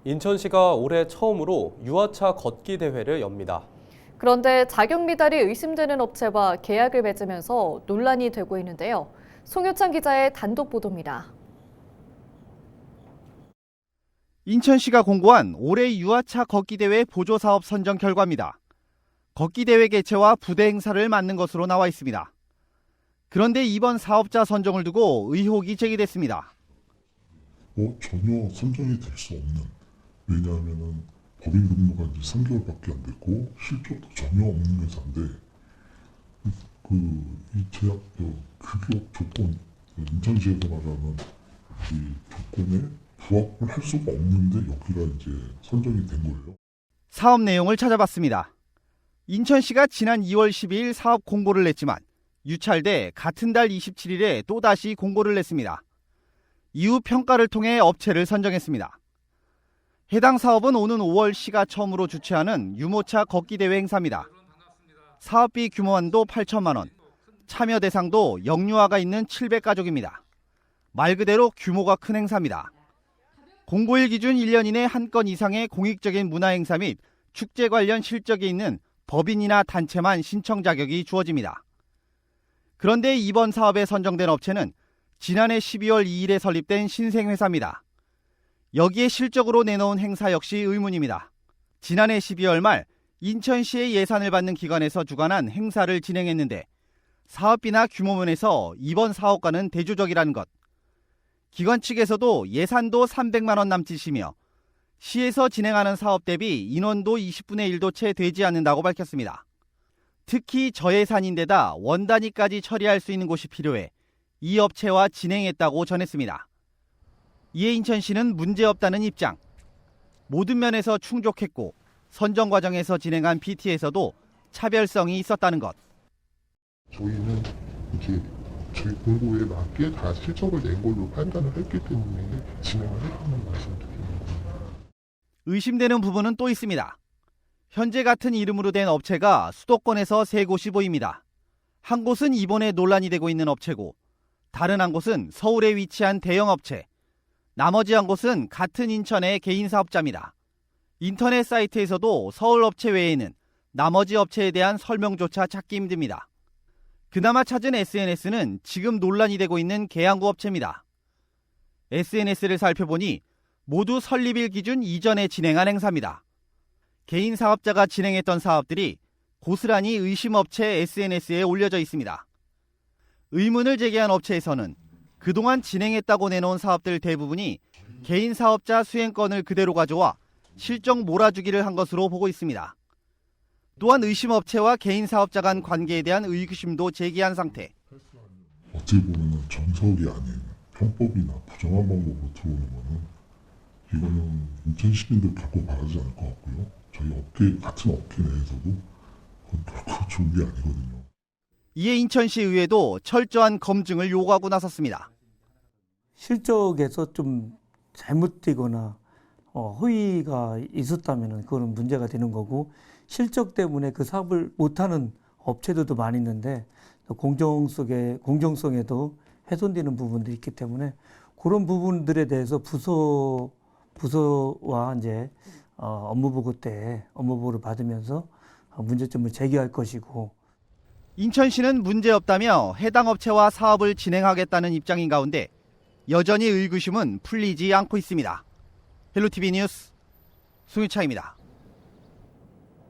인천시가 올해 처음으로 유아차 걷기 대회를 엽니다. 그런데 자격 미달이 의심되는 업체와 계약을 맺으면서 논란이 되고 있는데요. 송효찬 기자의 단독 보도입니다. 인천시가 공고한 올해 유아차 걷기 대회 보조 사업 선정 결과입니다. 걷기 대회 개최와 부대 행사를 맡는 것으로 나와 있습니다. 그런데 이번 사업자 선정을 두고 의혹이 제기됐습니다. 전혀 선정이 될 수 없는, 왜냐하면 법인 근무가 이제 3개월밖에 안 됐고 실적도 전혀 없는 회사인데 이 제약 규격 조건, 인천시에서 말하는 이 조건에 부합을 할 수가 없는데 여기가 이제 선정이 된 거예요. 사업 내용을 찾아봤습니다. 인천시가 지난 2월 12일 사업 공고를 냈지만 유찰돼 같은 달 27일에 또다시 공고를 냈습니다. 이후 평가를 통해 업체를 선정했습니다. 해당 사업은 오는 5월 시가 처음으로 주최하는 유모차 걷기 대회 행사입니다. 사업비 규모 한도 8천만 원, 참여 대상도 영유아가 있는 700가족입니다. 말 그대로 규모가 큰 행사입니다. 공고일 기준 1년 이내 한 건 이상의 공익적인 문화행사 및 축제 관련 실적이 있는 법인이나 단체만 신청 자격이 주어집니다. 그런데 이번 사업에 선정된 업체는 지난해 12월 2일에 설립된 신생회사입니다. 여기에 실적으로 내놓은 행사 역시 의문입니다. 지난해 12월 말 인천시의 예산을 받는 기관에서 주관한 행사를 진행했는데 사업비나 규모면에서 이번 사업과는 대조적이라는 것. 기관 측에서도 예산도 300만 원 남짓이며 시에서 진행하는 사업 대비 인원도 20분의 1도 채 되지 않는다고 밝혔습니다. 특히 저예산인데다 원 단위까지 처리할 수 있는 곳이 필요해 이 업체와 진행했다고 전했습니다. 이에 인천시는 문제없다는 입장. 모든 면에서 충족했고 선정 과정에서 진행한 PT에서도 차별성이 있었다는 것. 저희는 이제 저희 공고에 맞게 다 실적을 낸 걸로 판단을 했기 때문에 진행을 했다는 말씀드립니다. 의심되는 부분은 또 있습니다. 현재 같은 이름으로 된 업체가 수도권에서 3곳이 보입니다. 한 곳은 이번에 논란이 되고 있는 업체고 다른 한 곳은 서울에 위치한 대형 업체, 나머지 한 곳은 같은 인천의 개인 사업자입니다. 인터넷 사이트에서도 서울 업체 외에는 나머지 업체에 대한 설명조차 찾기 힘듭니다. 그나마 찾은 SNS는 지금 논란이 되고 있는 계양구 업체입니다. SNS를 살펴보니 모두 설립일 기준 이전에 진행한 행사입니다. 개인 사업자가 진행했던 사업들이 고스란히 의심업체 SNS에 올려져 있습니다. 의문을 제기한 업체에서는 그동안 진행했다고 내놓은 사업들 대부분이 개인 사업자 수행권을 그대로 가져와 실적 몰아주기를 한 것으로 보고 있습니다. 또한 의심업체와 개인 사업자 간 관계에 대한 의구심도 제기한 상태. 어찌 보면 정석이 아닌 편법이나 부정한 방법으로 들어오는 거는 이거는 인천 시민들 겪고 바라지 않을 것 같고요. 저희 같은 업계 내에서도 그건 결코 좋은 게 아니거든요. 이에 인천시 의회도 철저한 검증을 요구하고 나섰습니다. 실적에서 좀 잘못되거나 허위가 있었다면 그거는 문제가 되는 거고, 실적 때문에 그 사업을 못하는 업체들도 많이 있는데 공정성에도 훼손되는 부분들이 있기 때문에 그런 부분들에 대해서 부서와 이제 업무보고 때 업무보고를 받으면서 문제점을 제기할 것이고, 인천시는 문제없다며 해당 업체와 사업을 진행하겠다는 입장인 가운데 여전히 의구심은 풀리지 않고 있습니다. 헬로티비 뉴스 송유차입니다.